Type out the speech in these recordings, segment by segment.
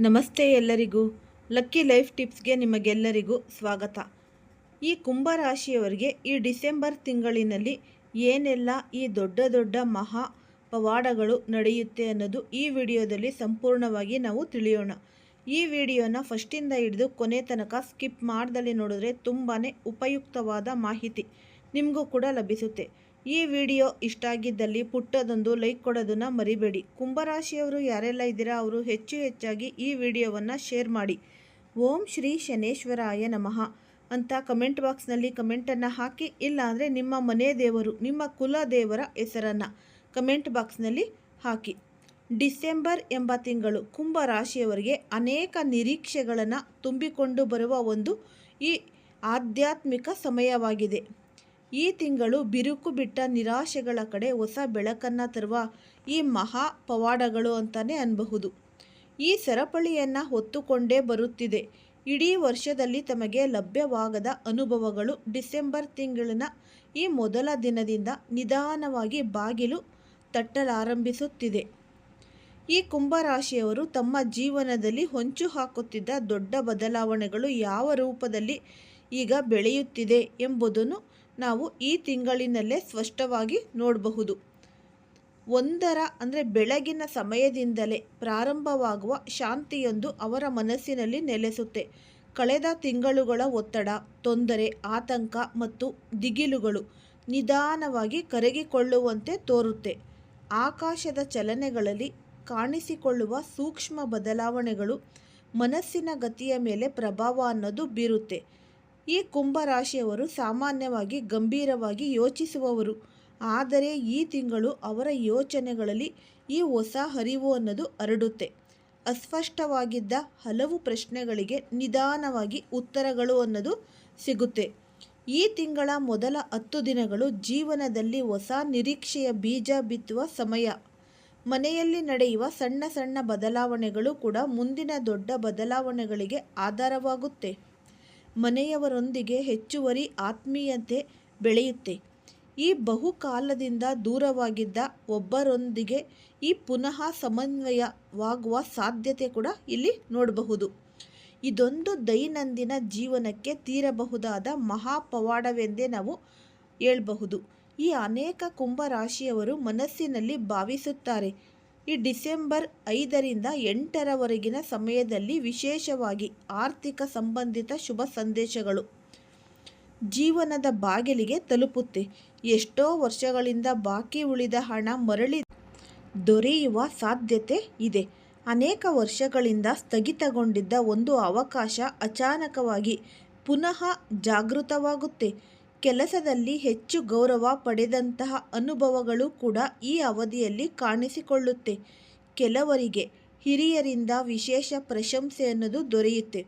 ನಮಸ್ತೆ ಎಲ್ಲರಿಗೂ. Lucky life ಟಿಪ್ಸ್ಗೆ ನಿಮಗೆಲ್ಲರಿಗೂ ಸ್ವಾಗತ. ಈ ಕುಂಭರಾಶಿಯವರಿಗೆ ಈ ಡಿಸೆಂಬರ್ ತಿಂಗಳಿನಲ್ಲಿ ಏನೆಲ್ಲ ಈ ದೊಡ್ಡ ದೊಡ್ಡ ಮಹಾ ಪವಾಡಗಳು ನಡೆಯುತ್ತೆ ಅನ್ನೋದು ಈ ವಿಡಿಯೋದಲ್ಲಿ ಸಂಪೂರ್ಣವಾಗಿ ನಾವು ತಿಳಿಯೋಣ. ಈ ವಿಡಿಯೋನ ಫಸ್ಟಿಂದ ಹಿಡಿದು ಕೊನೆ ತನಕ ಸ್ಕಿಪ್ ಮಾಡ್ದಲೇ ನೋಡಿದ್ರೆ ತುಂಬಾ ಉಪಯುಕ್ತವಾದ ಮಾಹಿತಿ ನಿಮಗೂ ಕೂಡ ಲಭಿಸುತ್ತೆ. ಈ ವಿಡಿಯೋ ಇಷ್ಟ ಆಗಿದ್ದಲ್ಲಿ ಪುಟ್ಟದೊಂದು ಲೈಕ್ ಕೊಡೋದನ್ನು ಮರಿಬೇಡಿ. ಕುಂಭರಾಶಿಯವರು ಯಾರೆಲ್ಲ ಇದ್ದೀರಾ ಅವರು ಹೆಚ್ಚಾಗಿ ಈ ವಿಡಿಯೋವನ್ನು ಶೇರ್ ಮಾಡಿ. ಓಂ ಶ್ರೀ ಶನೇಶ್ವರಾಯ ನಮಃ ಅಂತ ಕಮೆಂಟ್ ಬಾಕ್ಸ್ನಲ್ಲಿ ಕಮೆಂಟನ್ನು ಹಾಕಿ, ಇಲ್ಲಾಂದರೆ ನಿಮ್ಮ ಮನೆ ದೇವರು, ನಿಮ್ಮ ಕುಲ ದೇವರ ಹೆಸರನ್ನು ಕಮೆಂಟ್ ಬಾಕ್ಸ್ನಲ್ಲಿ ಹಾಕಿ. ಡಿಸೆಂಬರ್ ಎಂಬ ತಿಂಗಳು ಕುಂಭರಾಶಿಯವರಿಗೆ ಅನೇಕ ನಿರೀಕ್ಷೆಗಳನ್ನು ತುಂಬಿಕೊಂಡು ಬರುವ ಒಂದು ಈ ಆಧ್ಯಾತ್ಮಿಕ ಸಮಯವಾಗಿದೆ. ಈ ತಿಂಗಳು ಬಿರುಕು ಬಿಟ್ಟ ನಿರಾಶೆಗಳ ಕಡೆ ಹೊಸ ಬೆಳಕನ್ನು ತರುವ ಈ ಮಹಾ ಪವಾಡಗಳು ಅಂತಲೇ ಅನ್ನಬಹುದು. ಈ ಸರಪಳಿಯನ್ನು ಹೊತ್ತುಕೊಂಡೇ ಬರುತ್ತಿದೆ. ಇಡೀ ವರ್ಷದಲ್ಲಿ ತಮಗೆ ಲಭ್ಯವಾಗದ ಅನುಭವಗಳು ಡಿಸೆಂಬರ್ ತಿಂಗಳಿನ ಈ ಮೊದಲ ದಿನದಿಂದ ನಿಧಾನವಾಗಿ ಬಾಗಿಲು ತಟ್ಟಲಾರಂಭಿಸುತ್ತಿದೆ. ಈ ಕುಂಭರಾಶಿಯವರು ತಮ್ಮ ಜೀವನದಲ್ಲಿ ಹೊಂಚು ಹಾಕುತ್ತಿದ್ದ ದೊಡ್ಡ ಬದಲಾವಣೆಗಳು ಯಾವ ರೂಪದಲ್ಲಿ ಈಗ ಬೆಳೆಯುತ್ತಿದೆ ಎಂಬುದನ್ನು ನಾವು ಈ ತಿಂಗಳಿನಲ್ಲೇ ಸ್ಪಷ್ಟವಾಗಿ ನೋಡಬಹುದು. ಬೆಳಗಿನ ಸಮಯದಿಂದಲೇ ಪ್ರಾರಂಭವಾಗುವ ಶಾಂತಿಯೊಂದು ಅವರ ಮನಸ್ಸಿನಲ್ಲಿ ನೆಲೆಸುತ್ತೆ. ಕಳೆದ ತಿಂಗಳುಗಳ ಒತ್ತಡ, ತೊಂದರೆ, ಆತಂಕ ಮತ್ತು ದಿಗಿಲುಗಳು ನಿಧಾನವಾಗಿ ಕರಗಿಕೊಳ್ಳುವಂತೆ ತೋರುತ್ತೆ. ಆಕಾಶದ ಚಲನೆಗಳಲ್ಲಿ ಕಾಣಿಸಿಕೊಳ್ಳುವ ಸೂಕ್ಷ್ಮ ಬದಲಾವಣೆಗಳು ಮನಸ್ಸಿನ ಗತಿಯ ಮೇಲೆ ಪ್ರಭಾವ ಅನ್ನೋದು ಬೀರುತ್ತೆ. ಈ ಕುಂಭರಾಶಿಯವರು ಸಾಮಾನ್ಯವಾಗಿ ಗಂಭೀರವಾಗಿ ಯೋಚಿಸುವವರು, ಆದರೆ ಈ ತಿಂಗಳು ಅವರ ಯೋಚನೆಗಳಲ್ಲಿ ಈ ಹೊಸ ಹರಿವು ಅನ್ನೋದು ಹರಡುತ್ತೆ. ಅಸ್ಪಷ್ಟವಾಗಿದ್ದ ಹಲವು ಪ್ರಶ್ನೆಗಳಿಗೆ ನಿಧಾನವಾಗಿ ಉತ್ತರಗಳು ಅನ್ನೋದು ಸಿಗುತ್ತೆ. ಈ ತಿಂಗಳ ಮೊದಲ 10 ದಿನಗಳು ಜೀವನದಲ್ಲಿ ಹೊಸ ನಿರೀಕ್ಷೆಯ ಬೀಜ ಬಿತ್ತುವ ಸಮಯ. ಮನೆಯಲ್ಲಿ ನಡೆಯುವ ಸಣ್ಣ ಸಣ್ಣ ಬದಲಾವಣೆಗಳು ಕೂಡ ಮುಂದಿನ ದೊಡ್ಡ ಬದಲಾವಣೆಗಳಿಗೆ ಆಧಾರವಾಗುತ್ತೆ. ಮನೆಯವರೊಂದಿಗೆ ಹೆಚ್ಚುವರಿ ಆತ್ಮೀಯತೆ ಬೆಳೆಯುತ್ತೆ. ಈ ಬಹುಕಾಲದಿಂದ ದೂರವಾಗಿದ್ದ ಒಬ್ಬರೊಂದಿಗೆ ಈ ಪುನಃ ಸಮನ್ವಯವಾಗುವ ಸಾಧ್ಯತೆ ಕೂಡ ಇಲ್ಲಿ ನೋಡಬಹುದು. ಇದೊಂದು ದೈನಂದಿನ ಜೀವನಕ್ಕೆ ತೀರಬಹುದಾದ ಮಹಾಪವಾಡವೆಂದೇ ನಾವು ಹೇಳಬಹುದು. ಈ ಅನೇಕ ಕುಂಭರಾಶಿಯವರು ಮನಸ್ಸಿನಲ್ಲಿ ಭಾವಿಸುತ್ತಾರೆ. ಈ ಡಿಸೆಂಬರ್ 5ರಿಂದ 8ರವರೆಗಿನ ಸಮಯದಲ್ಲಿ ವಿಶೇಷವಾಗಿ ಆರ್ಥಿಕ ಸಂಬಂಧಿತ ಶುಭ ಸಂದೇಶಗಳು ಜೀವನದ ಬಾಗಿಲಿಗೆ ತಲುಪುತ್ತೆ. ಎಷ್ಟೋ ವರ್ಷಗಳಿಂದ ಬಾಕಿ ಉಳಿದ ಹಣ ಮರಳಿ ದೊರೆಯುವ ಸಾಧ್ಯತೆ ಇದೆ. ಅನೇಕ ವರ್ಷಗಳಿಂದ ಸ್ಥಗಿತಗೊಂಡಿದ್ದ ಒಂದು ಅವಕಾಶ ಅಚಾನಕವಾಗಿ ಪುನಃ ಜಾಗೃತವಾಗುತ್ತೆ. ಕೆಲಸದಲ್ಲಿ ಹೆಚ್ಚು ಗೌರವ ಪಡೆದಂತಹ ಅನುಭವಗಳು ಕೂಡ ಈ ಅವಧಿಯಲ್ಲಿ ಕಾಣಿಸಿಕೊಳ್ಳುತ್ತೆ. ಕೆಲವರಿಗೆ ಹಿರಿಯರಿಂದ ವಿಶೇಷ ಪ್ರಶಂಸೆ ಅನ್ನೋದು ದೊರೆಯುತ್ತೆ.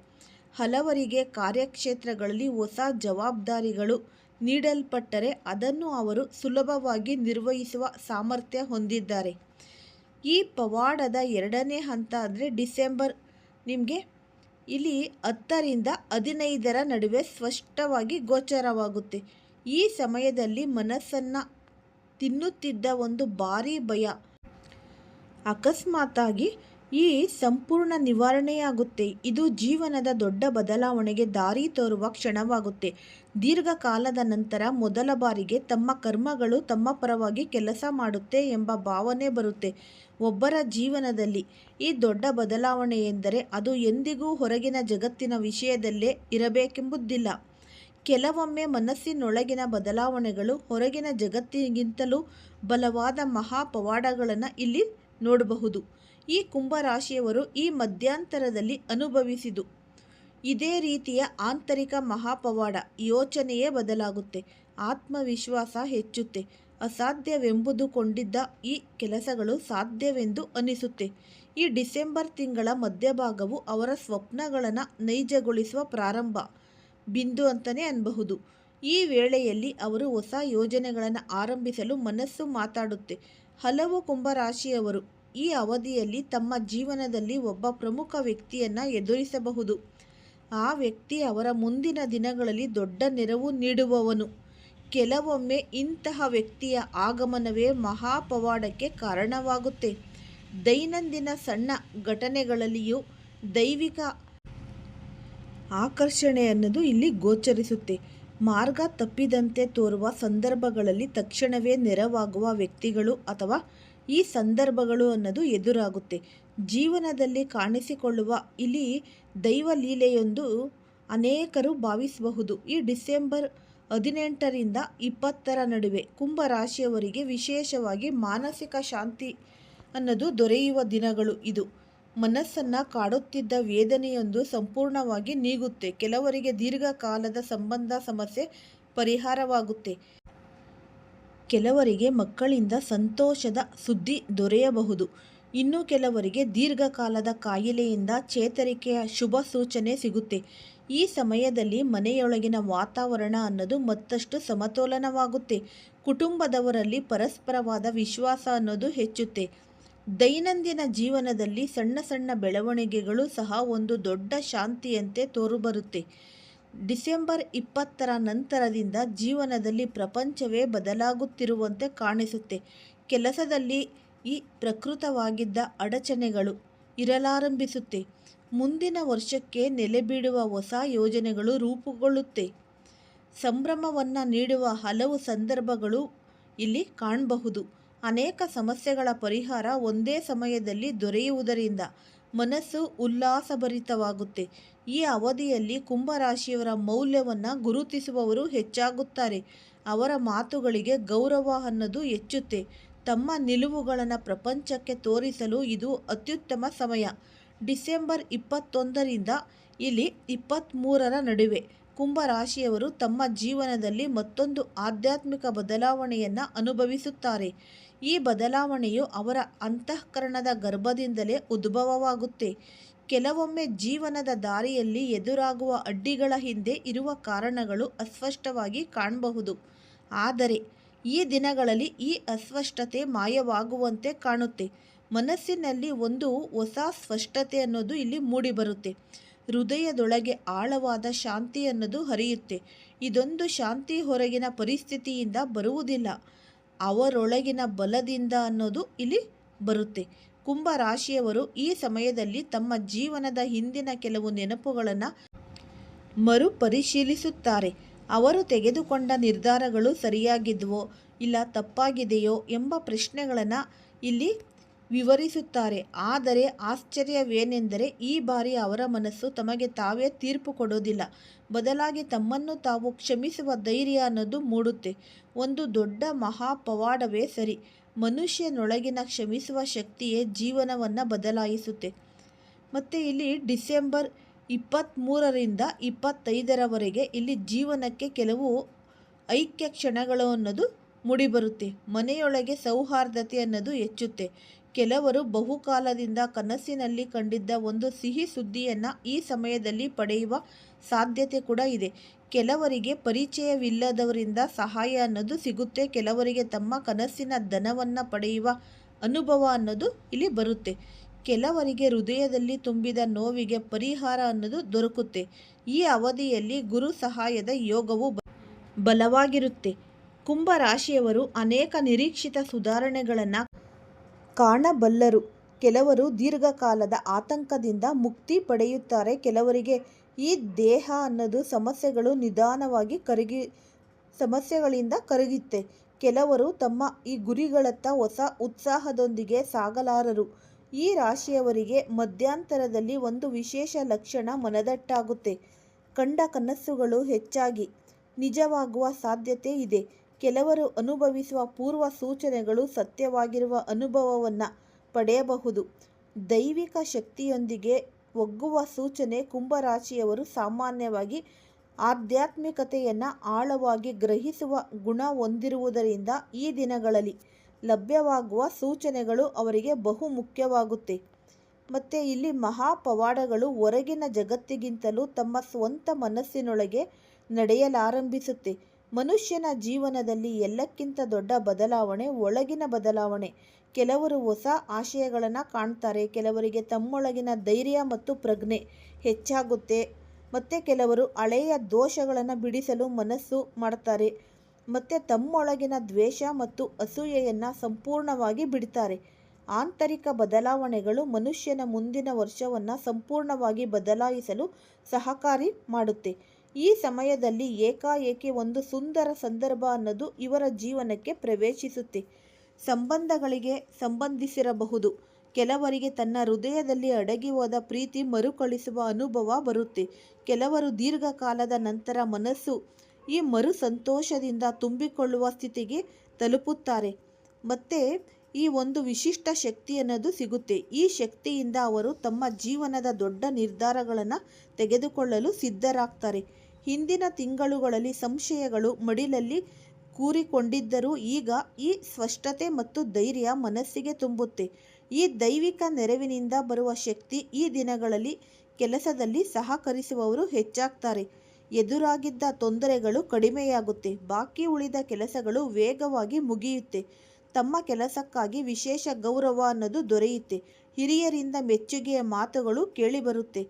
ಹಲವರಿಗೆ ಕಾರ್ಯಕ್ಷೇತ್ರಗಳಲ್ಲಿ ಹೊಸ ಜವಾಬ್ದಾರಿಗಳು ನೀಡಲ್ಪಟ್ಟರೆ ಅದನ್ನು ಅವರು ಸುಲಭವಾಗಿ ನಿರ್ವಹಿಸುವ ಸಾಮರ್ಥ್ಯ ಹೊಂದಿದ್ದಾರೆ. ಈ ಪವಾಡದ 2ನೇ ಹಂತ ಡಿಸೆಂಬರ್ ನಿಮಗೆ ಇಲ್ಲಿ 10ರಿಂದ 15ರ ನಡುವೆ ಸ್ಪಷ್ಟವಾಗಿ ಗೋಚರವಾಗುತ್ತೆ. ಈ ಸಮಯದಲ್ಲಿ ಮನಸ್ಸನ್ನು ತಿನ್ನುತ್ತಿದ್ದ ಒಂದು ಭಾರೀ ಭಯ ಅಕಸ್ಮಾತ್ತಾಗಿ ಈ ಸಂಪೂರ್ಣ ನಿವಾರಣೆಯಾಗುತ್ತೆ. ಇದು ಜೀವನದ ದೊಡ್ಡ ಬದಲಾವಣೆಗೆ ದಾರಿ ತೋರುವ ಕ್ಷಣವಾಗುತ್ತೆ. ದೀರ್ಘಕಾಲದ ನಂತರ ಮೊದಲ ಬಾರಿಗೆ ತಮ್ಮ ಕರ್ಮಗಳು ತಮ್ಮ ಪರವಾಗಿ ಕೆಲಸ ಮಾಡುತ್ತೆ ಎಂಬ ಭಾವನೆ ಬರುತ್ತೆ. ಒಬ್ಬರ ಜೀವನದಲ್ಲಿ ಈ ದೊಡ್ಡ ಬದಲಾವಣೆ ಎಂದರೆ ಅದು ಎಂದಿಗೂ ಹೊರಗಿನ ಜಗತ್ತಿನ ವಿಷಯದಲ್ಲೇ ಇರಬೇಕೆಂಬುದಿಲ್ಲ. ಕೆಲವೊಮ್ಮೆ ಮನಸ್ಸಿನೊಳಗಿನ ಬದಲಾವಣೆಗಳು ಹೊರಗಿನ ಜಗತ್ತಿಗಿಂತಲೂ ಬಲವಾದ ಮಹಾಪವಾಡಗಳನ್ನು ಇಲ್ಲಿ ನೋಡಬಹುದು. ಈ ಕುಂಭರಾಶಿಯವರು ಈ ಮಧ್ಯಂತರದಲ್ಲಿ ಅನುಭವಿಸಿದು ಇದೇ ರೀತಿಯ ಆಂತರಿಕ ಮಹಾಪವಾಡ. ಯೋಚನೆಯೇ ಬದಲಾಗುತ್ತೆ, ಆತ್ಮವಿಶ್ವಾಸ ಹೆಚ್ಚುತ್ತೆ, ಅಸಾಧ್ಯವೆಂಬುದುಕೊಂಡಿದ್ದ ಈ ಕೆಲಸಗಳು ಸಾಧ್ಯವೆಂದು ಅನಿಸುತ್ತೆ. ಈ ಡಿಸೆಂಬರ್ ತಿಂಗಳ ಮಧ್ಯಭಾಗವು ಅವರ ಸ್ವಪ್ನಗಳನ್ನು ನೈಜಗೊಳಿಸುವ ಪ್ರಾರಂಭ ಬಿಂದು ಅಂತಲೇ ಅನ್ನಬಹುದು. ಈ ವೇಳೆಯಲ್ಲಿ ಅವರು ಹೊಸ ಯೋಜನೆಗಳನ್ನು ಆರಂಭಿಸಲು ಮನಸ್ಸು ಮಾತಾಡುತ್ತೆ. ಹಲವು ಕುಂಭರಾಶಿಯವರು ಈ ಅವಧಿಯಲ್ಲಿ ತಮ್ಮ ಜೀವನದಲ್ಲಿ ಒಬ್ಬ ಪ್ರಮುಖ ವ್ಯಕ್ತಿಯನ್ನು ಎದುರಿಸಬಹುದು. ಆ ವ್ಯಕ್ತಿ ಅವರ ಮುಂದಿನ ದಿನಗಳಲ್ಲಿ ದೊಡ್ಡ ನೆರವು ನೀಡುವವನು. ಕೆಲವೊಮ್ಮೆ ಇಂತಹ ವ್ಯಕ್ತಿಯ ಆಗಮನವೇ ಮಹಾಪವಾಡಕ್ಕೆ ಕಾರಣವಾಗುತ್ತೆ. ದೈನಂದಿನ ಸಣ್ಣ ಘಟನೆಗಳಲ್ಲಿಯೂ ದೈವಿಕ ಆಕರ್ಷಣೆ ಅನ್ನೋದು ಇಲ್ಲಿ ಗೋಚರಿಸುತ್ತೆ. ಮಾರ್ಗ ತಪ್ಪಿದಂತೆ ತೋರುವ ಸಂದರ್ಭಗಳಲ್ಲಿ ತಕ್ಷಣವೇ ನೆರವಾಗುವ ವ್ಯಕ್ತಿಗಳು ಅಥವಾ ಈ ಸಂದರ್ಭಗಳು ಅನ್ನೋದು ಎದುರಾಗುತ್ತೆ. ಜೀವನದಲ್ಲಿ ಕಾಣಿಸಿಕೊಳ್ಳುವ ಇಲ್ಲಿ ದೈವ ಲೀಲೆಯೊಂದು ಅನೇಕರು ಭಾವಿಸಬಹುದು. ಈ ಡಿಸೆಂಬರ್ 18ರಿಂದ 20ರ ನಡುವೆ ಕುಂಭರಾಶಿಯವರಿಗೆ ವಿಶೇಷವಾಗಿ ಮಾನಸಿಕ ಶಾಂತಿ ಅನ್ನೋದು ದೊರೆಯುವ ದಿನಗಳು ಇದು. ಮನಸ್ಸನ್ನು ಕಾಡುತ್ತಿದ್ದ ವೇದನೆಯೊಂದು ಸಂಪೂರ್ಣವಾಗಿ ನೀಗುತ್ತೆ. ಕೆಲವರಿಗೆ ದೀರ್ಘಕಾಲದ ಸಂಬಂಧ ಸಮಸ್ಯೆ ಪರಿಹಾರವಾಗುತ್ತೆ. ಕೆಲವರಿಗೆ ಮಕ್ಕಳಿಂದ ಸಂತೋಷದ ಸುದ್ದಿ ದೊರೆಯಬಹುದು. ಇನ್ನು ಕೆಲವರಿಗೆ ದೀರ್ಘಕಾಲದ ಕಾಯಿಲೆಯಿಂದ ಚೇತರಿಕೆಯ ಶುಭ ಸೂಚನೆ ಸಿಗುತ್ತೆ. ಈ ಸಮಯದಲ್ಲಿ ಮನೆಯೊಳಗಿನ ವಾತಾವರಣ ಅನ್ನೋದು ಮತ್ತಷ್ಟು ಸಮತೋಲನವಾಗುತ್ತೆ. ಕುಟುಂಬದವರಲ್ಲಿ ಪರಸ್ಪರವಾದ ವಿಶ್ವಾಸ ಅನ್ನೋದು ಹೆಚ್ಚುತ್ತೆ. ದೈನಂದಿನ ಜೀವನದಲ್ಲಿ ಸಣ್ಣ ಸಣ್ಣ ಬೆಳವಣಿಗೆಗಳು ಸಹ ಒಂದು ದೊಡ್ಡ ಶಾಂತಿಯಂತೆ ತೋರುಬರುತ್ತೆ. ಡಿಸೆಂಬರ್ 20ರ ನಂತರದಿಂದ ಜೀವನದಲ್ಲಿ ಪ್ರಪಂಚವೇ ಬದಲಾಗುತ್ತಿರುವಂತೆ ಕಾಣಿಸುತ್ತೆ. ಕೆಲಸದಲ್ಲಿ ಈ ಪ್ರಕೃತವಾಗಿದ್ದ ಅಡಚಣೆಗಳು ಇರಲಾರಂಭಿಸುತ್ತೆ. ಮುಂದಿನ ವರ್ಷಕ್ಕೆ ನೆಲೆಬೀಳುವ ಹೊಸ ಯೋಜನೆಗಳು ರೂಪುಗೊಳ್ಳುತ್ತೆ. ಸಂಭ್ರಮವನ್ನು ನೀಡುವ ಹಲವು ಸಂದರ್ಭಗಳು ಇಲ್ಲಿ ಕಾಣಬಹುದು. ಅನೇಕ ಸಮಸ್ಯೆಗಳ ಪರಿಹಾರ ಒಂದೇ ಸಮಯದಲ್ಲಿ ದೊರೆಯುವುದರಿಂದ ಮನಸ್ಸು ಉಲ್ಲಾಸಭರಿತವಾಗುತ್ತೆ. ಈ ಅವಧಿಯಲ್ಲಿ ಕುಂಭರಾಶಿಯವರ ಮೌಲ್ಯವನ್ನು ಗುರುತಿಸುವವರು ಹೆಚ್ಚಾಗುತ್ತಾರೆ. ಅವರ ಮಾತುಗಳಿಗೆ ಗೌರವ ಅನ್ನೋದು ಹೆಚ್ಚುತ್ತೆ. ತಮ್ಮ ನಿಲುವುಗಳನ್ನು ಪ್ರಪಂಚಕ್ಕೆ ತೋರಿಸಲು ಇದು ಅತ್ಯುತ್ತಮ ಸಮಯ. ಡಿಸೆಂಬರ್ 21ರಿಂದ ಇಲ್ಲಿ 23ರ ನಡುವೆ ಕುಂಭರಾಶಿಯವರು ತಮ್ಮ ಜೀವನದಲ್ಲಿ ಮತ್ತೊಂದು ಆಧ್ಯಾತ್ಮಿಕ ಬದಲಾವಣೆಯನ್ನು ಅನುಭವಿಸುತ್ತಾರೆ. ಈ ಬದಲಾವಣೆಯು ಅವರ ಅಂತಃಕರಣದ ಗರ್ಭದಿಂದಲೇ ಉದ್ಭವವಾಗುತ್ತೆ. ಕೆಲವೊಮ್ಮೆ ಜೀವನದ ದಾರಿಯಲ್ಲಿ ಎದುರಾಗುವ ಅಡ್ಡಿಗಳ ಹಿಂದೆ ಇರುವ ಕಾರಣಗಳು ಅಸ್ಪಷ್ಟವಾಗಿ ಕಾಣಬಹುದು. ಆದರೆ ಈ ದಿನಗಳಲ್ಲಿ ಈ ಅಸ್ಪಷ್ಟತೆ ಮಾಯವಾಗುವಂತೆ ಕಾಣುತ್ತೆ. ಮನಸ್ಸಿನಲ್ಲಿ ಒಂದು ಹೊಸ ಸ್ಪಷ್ಟತೆ ಅನ್ನೋದು ಇಲ್ಲಿ ಮೂಡಿಬರುತ್ತೆ. ಹೃದಯದೊಳಗೆ ಆಳವಾದ ಶಾಂತಿ ಅನ್ನೋದು ಹರಿಯುತ್ತೆ. ಇದೊಂದು ಶಾಂತಿ ಹೊರಗಿನ ಪರಿಸ್ಥಿತಿಯಿಂದ ಬರುವುದಿಲ್ಲ, ಅವರೊಳಗಿನ ಬಲದಿಂದ ಅನ್ನೋದು ಇಲ್ಲಿ ಬರುತ್ತೆ. ಕುಂಭರಾಶಿಯವರು ಈ ಸಮಯದಲ್ಲಿ ತಮ್ಮ ಜೀವನದ ಹಿಂದಿನ ಕೆಲವು ನೆನಪುಗಳನ್ನು ಮರುಪರಿಶೀಲಿಸುತ್ತಾರೆ. ಅವರು ತೆಗೆದುಕೊಂಡ ನಿರ್ಧಾರಗಳು ಸರಿಯಾಗಿದ್ವೋ ಇಲ್ಲ ತಪ್ಪಾಗಿದೆಯೋ ಎಂಬ ಪ್ರಶ್ನೆಗಳನ್ನು ಇಲ್ಲಿ ವಿವರಿಸುತ್ತಾರೆ. ಆದರೆ ಆಶ್ಚರ್ಯವೇನೆಂದರೆ ಈ ಬಾರಿ ಅವರ ಮನಸ್ಸು ತಮಗೆ ತಾವೇ ತೀರ್ಪು ಕೊಡೋದಿಲ್ಲ. ಬದಲಾಗಿ ತಮ್ಮನ್ನು ತಾವು ಕ್ಷಮಿಸುವ ಧೈರ್ಯ ಅನ್ನೋದು ಮೂಡುತ್ತೆ. ಒಂದು ದೊಡ್ಡ ಮಹಾಪವಾಡವೇ ಸರಿ. ಮನುಷ್ಯನೊಳಗಿನ ಕ್ಷಮಿಸುವ ಶಕ್ತಿಯೇ ಜೀವನವನ್ನು ಬದಲಾಯಿಸುತ್ತೆ. ಮತ್ತು ಇಲ್ಲಿ ಡಿಸೆಂಬರ್ 23ರಿಂದ 25ರವರೆಗೆ ಇಲ್ಲಿ ಜೀವನಕ್ಕೆ ಕೆಲವು ಐಕ್ಯ ಕ್ಷಣಗಳು ಅನ್ನೋದು ಮೂಡಿಬರುತ್ತೆ. ಮನೆಯೊಳಗೆ ಸೌಹಾರ್ದತೆ ಅನ್ನೋದು ಹೆಚ್ಚುತ್ತೆ. ಕೆಲವರು ಬಹುಕಾಲದಿಂದ ಕನಸಿನಲ್ಲಿ ಕಂಡಿದ್ದ ಒಂದು ಸಿಹಿ ಸುದ್ದಿಯನ್ನು ಈ ಸಮಯದಲ್ಲಿ ಪಡೆಯುವ ಸಾಧ್ಯತೆ ಕೂಡ ಇದೆ. ಕೆಲವರಿಗೆ ಪರಿಚಯವಿಲ್ಲದವರಿಂದ ಸಹಾಯ ಅನ್ನೋದು ಸಿಗುತ್ತೆ. ಕೆಲವರಿಗೆ ತಮ್ಮ ಕನಸಿನ ಧನವನ್ನು ಪಡೆಯುವ ಅನುಭವ ಅನ್ನೋದು ಇಲ್ಲಿ ಬರುತ್ತೆ. ಕೆಲವರಿಗೆ ಹೃದಯದಲ್ಲಿ ತುಂಬಿದ ನೋವಿಗೆ ಪರಿಹಾರ ಅನ್ನೋದು ದೊರಕುತ್ತೆ. ಈ ಅವಧಿಯಲ್ಲಿ ಗುರು ಸಹಾಯದ ಯೋಗವು ಬಲವಾಗಿರುತ್ತೆ. ಕುಂಭರಾಶಿಯವರು ಅನೇಕ ನಿರೀಕ್ಷಿತ ಸುಧಾರಣೆಗಳನ್ನು ಕಾಣಬಲ್ಲರು. ಕೆಲವರು ದೀರ್ಘಕಾಲದ ಆತಂಕದಿಂದ ಮುಕ್ತಿ ಪಡೆಯುತ್ತಾರೆ. ಕೆಲವರಿಗೆ ಈ ದೇಹ ಅನ್ನೋದು ಸಮಸ್ಯೆಗಳಿಂದ ಕರಗುತ್ತೆ. ಕೆಲವರು ತಮ್ಮ ಈ ಗುರಿಗಳತ್ತ ಹೊಸ ಉತ್ಸಾಹದೊಂದಿಗೆ ಸಾಗಲಾರರು. ಈ ರಾಶಿಯವರಿಗೆ ಮಧ್ಯಂತರದಲ್ಲಿ ಒಂದು ವಿಶೇಷ ಲಕ್ಷಣ ಮನದಟ್ಟಾಗುತ್ತೆ. ಕಂಡ ಕನಸುಗಳು ಹೆಚ್ಚಾಗಿ ನಿಜವಾಗುವ ಸಾಧ್ಯತೆ ಇದೆ. ಕೆಲವರು ಅನುಭವಿಸುವ ಪೂರ್ವ ಸೂಚನೆಗಳು ಸತ್ಯವಾಗಿರುವ ಅನುಭವವನ್ನು ಪಡೆಯಬಹುದು. ದೈವಿಕ ಶಕ್ತಿಯೊಂದಿಗೆ ಒಗ್ಗುವ ಸೂಚನೆ. ಕುಂಭರಾಶಿಯವರು ಸಾಮಾನ್ಯವಾಗಿ ಆಧ್ಯಾತ್ಮಿಕತೆಯನ್ನು ಆಳವಾಗಿ ಗ್ರಹಿಸುವ ಗುಣ ಹೊಂದಿರುವುದರಿಂದ ಈ ದಿನಗಳಲ್ಲಿ ಲಭ್ಯವಾಗುವ ಸೂಚನೆಗಳು ಅವರಿಗೆ ಬಹು ಮುಖ್ಯವಾಗುತ್ತೆ. ಮತ್ತು ಇಲ್ಲಿ ಮಹಾಪವಾಡಗಳು ಹೊರಗಿನ ಜಗತ್ತಿಗಿಂತಲೂ ತಮ್ಮ ಸ್ವಂತ ಮನಸ್ಸಿನೊಳಗೆ ನಡೆಯಲಾರಂಭಿಸುತ್ತೆ. ಮನುಷ್ಯನ ಜೀವನದಲ್ಲಿ ಎಲ್ಲಕ್ಕಿಂತ ದೊಡ್ಡ ಬದಲಾವಣೆ ಒಳಗಿನ ಬದಲಾವಣೆ. ಕೆಲವರು ಹೊಸ ಆಶಯಗಳನ್ನು ಕಾಣ್ತಾರೆ. ಕೆಲವರಿಗೆ ತಮ್ಮೊಳಗಿನ ಧೈರ್ಯ ಮತ್ತು ಪ್ರಜ್ಞೆ ಹೆಚ್ಚಾಗುತ್ತೆ. ಮತ್ತು ಕೆಲವರು ಹಳೆಯ ದೋಷಗಳನ್ನು ಬಿಡಿಸಲು ಮನಸ್ಸು ಮಾಡ್ತಾರೆ. ಮತ್ತು ತಮ್ಮೊಳಗಿನ ದ್ವೇಷ ಮತ್ತು ಅಸೂಯೆಯನ್ನು ಸಂಪೂರ್ಣವಾಗಿ ಬಿಡ್ತಾರೆ. ಆಂತರಿಕ ಬದಲಾವಣೆಗಳು ಮನುಷ್ಯನ ಮುಂದಿನ ವರ್ಷವನ್ನು ಸಂಪೂರ್ಣವಾಗಿ ಬದಲಾಯಿಸಲು ಸಹಕಾರಿ ಮಾಡುತ್ತೆ. ಈ ಸಮಯದಲ್ಲಿ ಏಕಾಏಕಿ ಒಂದು ಸುಂದರ ಸಂದರ್ಭ ಅನ್ನೋದು ಇವರ ಜೀವನಕ್ಕೆ ಪ್ರವೇಶಿಸುತ್ತೆ. ಸಂಬಂಧಗಳಿಗೆ ಸಂಬಂಧಿಸಿರಬಹುದು. ಕೆಲವರಿಗೆ ತನ್ನ ಹೃದಯದಲ್ಲಿ ಅಡಗಿ ಹೋದ ಪ್ರೀತಿ ಮರುಕಳಿಸುವ ಅನುಭವ ಬರುತ್ತೆ. ಕೆಲವರು ದೀರ್ಘಕಾಲದ ನಂತರ ಮನಸ್ಸು ಈ ಮರು ಸಂತೋಷದಿಂದ ತುಂಬಿಕೊಳ್ಳುವ ಸ್ಥಿತಿಗೆ ತಲುಪುತ್ತಾರೆ. ಮತ್ತು ಈ ಒಂದು ವಿಶಿಷ್ಟ ಶಕ್ತಿ ಅನ್ನೋದು ಸಿಗುತ್ತೆ. ಈ ಶಕ್ತಿಯಿಂದ ಅವರು ತಮ್ಮ ಜೀವನದ ದೊಡ್ಡ ನಿರ್ಧಾರಗಳನ್ನು ತೆಗೆದುಕೊಳ್ಳಲು ಸಿದ್ಧರಾಗ್ತಾರೆ. ಹಿಂದಿನ ತಿಂಗಳುಗಳಲ್ಲಿ ಸಂಶಯಗಳು ಮಡಿಲಲ್ಲಿ ಕೂರಿಕೊಂಡಿದ್ದರೂ ಈಗ ಈ ಸ್ಪಷ್ಟತೆ ಮತ್ತು ಧೈರ್ಯ ಮನಸ್ಸಿಗೆ ತುಂಬುತ್ತೆ. ಈ ದೈವಿಕ ನೆರವಿನಿಂದ ಬರುವ ಶಕ್ತಿ ಈ ದಿನಗಳಲ್ಲಿ ಕೆಲಸದಲ್ಲಿ ಸಹಕರಿಸುವವರು ಹೆಚ್ಚಾಗ್ತಾರೆ. ಎದುರಾಗಿದ್ದ ತೊಂದರೆಗಳು ಕಡಿಮೆಯಾಗುತ್ತೆ. ಬಾಕಿ ಉಳಿದ ಕೆಲಸಗಳು ವೇಗವಾಗಿ ಮುಗಿಯುತ್ತೆ. ತಮ್ಮ ಕೆಲಸಕ್ಕಾಗಿ ವಿಶೇಷ ಗೌರವ ಅನ್ನೋದು ದೊರೆಯುತ್ತೆ. ಹಿರಿಯರಿಂದ ಮೆಚ್ಚುಗೆಯ ಮಾತುಗಳು ಕೇಳಿಬರುತ್ತೆ.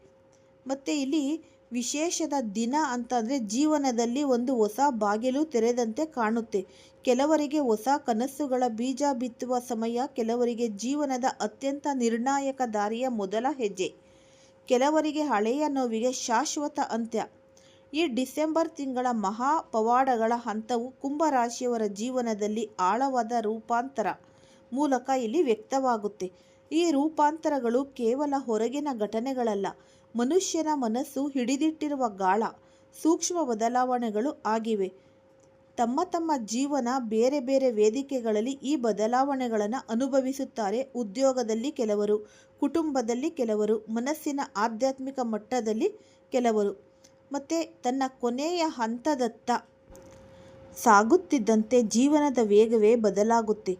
ಮತ್ತು ಇಲ್ಲಿ ವಿಶೇಷದ ದಿನ ಅಂತಂದರೆ ಜೀವನದಲ್ಲಿ ಒಂದು ಹೊಸ ಬಾಗಿಲು ತೆರೆದಂತೆ ಕಾಣುತ್ತೆ. ಕೆಲವರಿಗೆ ಹೊಸ ಕನಸುಗಳ ಬೀಜ ಬಿತ್ತುವ ಸಮಯ, ಕೆಲವರಿಗೆ ಜೀವನದ ಅತ್ಯಂತ ನಿರ್ಣಾಯಕ ದಾರಿಯ ಮೊದಲ ಹೆಜ್ಜೆ, ಕೆಲವರಿಗೆ ಹಳೆಯ ನೋವಿಗೆ ಶಾಶ್ವತ ಅಂತ್ಯ. ಈ ಡಿಸೆಂಬರ್ ತಿಂಗಳ ಮಹಾ ಪವಾಡಗಳ ಹಂತವು ಕುಂಭರಾಶಿಯವರ ಜೀವನದಲ್ಲಿ ಆಳವಾದ ರೂಪಾಂತರ ಮೂಲಕ ಇಲ್ಲಿ ವ್ಯಕ್ತವಾಗುತ್ತೆ. ಈ ರೂಪಾಂತರಗಳು ಕೇವಲ ಹೊರಗಿನ ಘಟನೆಗಳಲ್ಲ, ಮನುಷ್ಯನ ಮನಸ್ಸು ಹಿಡಿದಿಟ್ಟಿರುವ ಗಾಳ, ಸೂಕ್ಷ್ಮ ಬದಲಾವಣೆಗಳು ಆಗಿವೆ. ತಮ್ಮ ತಮ್ಮ ಜೀವನ ಬೇರೆ ಬೇರೆ ವೇದಿಕೆಗಳಲ್ಲಿ ಈ ಬದಲಾವಣೆಗಳನ್ನು ಅನುಭವಿಸುತ್ತಾರೆ. ಉದ್ಯೋಗದಲ್ಲಿ ಕೆಲವರು, ಕುಟುಂಬದಲ್ಲಿ ಕೆಲವರು, ಮನಸ್ಸಿನ ಆಧ್ಯಾತ್ಮಿಕ ಮಟ್ಟದಲ್ಲಿ ಕೆಲವರು. ಮತ್ತು ತನ್ನ ಕೊನೆಯ ಹಂತದತ್ತ ಸಾಗುತ್ತಿದ್ದಂತೆ ಜೀವನದ ವೇಗವೇ ಬದಲಾಗುತ್ತೆ.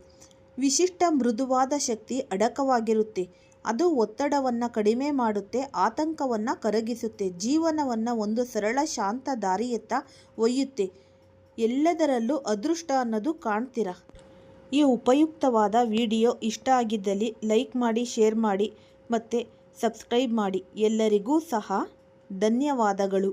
ವಿಶಿಷ್ಟ ಮೃದುವಾದ ಶಕ್ತಿ ಅಡಕವಾಗಿರುತ್ತೆ. ಅದು ಒತ್ತಡವನ್ನು ಕಡಿಮೆ ಮಾಡುತ್ತೆ, ಆತಂಕವನ್ನು ಕರಗಿಸುತ್ತೆ, ಜೀವನವನ್ನು ಒಂದು ಸರಳ ಶಾಂತ ದಾರಿಯತ್ತ ಒಯ್ಯುತ್ತೆ. ಎಲ್ಲದರಲ್ಲೂ ಅದೃಷ್ಟ ಅನ್ನೋದು ಕಾಣ್ತೀರಾ. ಈ ಉಪಯುಕ್ತವಾದ ವಿಡಿಯೋ ಇಷ್ಟ ಆಗಿದ್ದಲ್ಲಿ ಲೈಕ್ ಮಾಡಿ, ಶೇರ್ ಮಾಡಿ ಮತ್ತು ಸಬ್ಸ್ಕ್ರೈಬ್ ಮಾಡಿ. ಎಲ್ಲರಿಗೂ ಸಹ ಧನ್ಯವಾದಗಳು.